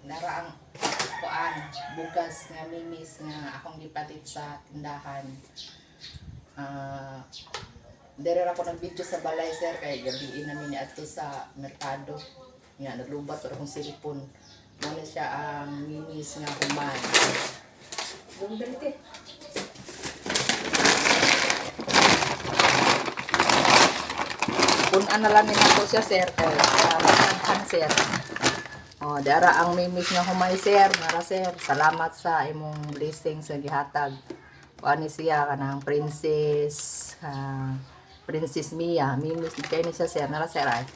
Nara ang kuan bugas nga mimis nga akong gipalit sa tindahan. Dere ra ko nag video sa balay sir kay gabiin namin ni adto sa merkado. Nga naglubat ra akong silipon. Mo siya ang mimis nga humay. Dali punan na lang nila ko siya sir kay mataghan sir. Oh, dara ang mimis nga humay sir, nara sir. Salamat sa imong blessing sa gihatag. Kuan ni siya kanang princess, Princess Mia, mimis kay ni siya sir, nara sir ay.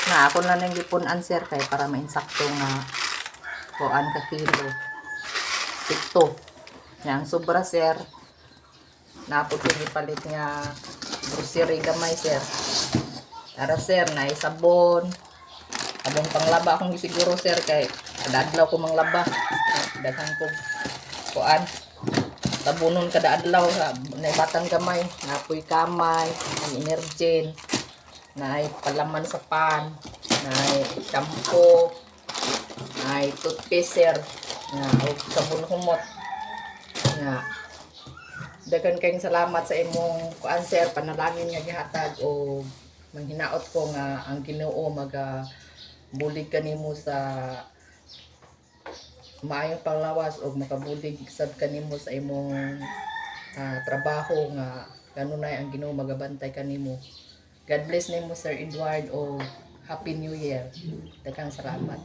Na ako na nang gipunan sir kay para mainsakto nga kuan ka kilo. Ito. Yang sobra sir. Napot ko gipalit nga grocery gamay sir. Nara sir, na sabon. Abong panglaba akong gisiguro sir kay kada adlaw ko manglaba. Daghan ko kuan. Tabunon kada adlaw sa batang gamay, napoy kamay, energen, naay palaman sa pan, naay shampoo, naay toothpaste sir, na og sabon humot. Nga daghan kayong salamat sa imong kuan sir, panalangin nga gihatag o manghinaot ko nga ang Ginoo bulig kanimo sa maayong panglawas o makabulig sad kanimo sa imong trabaho nga kanunay ang Ginoo magabantay kanimo. God bless nimo Sir Edward o Happy New Year. Daghang salamat.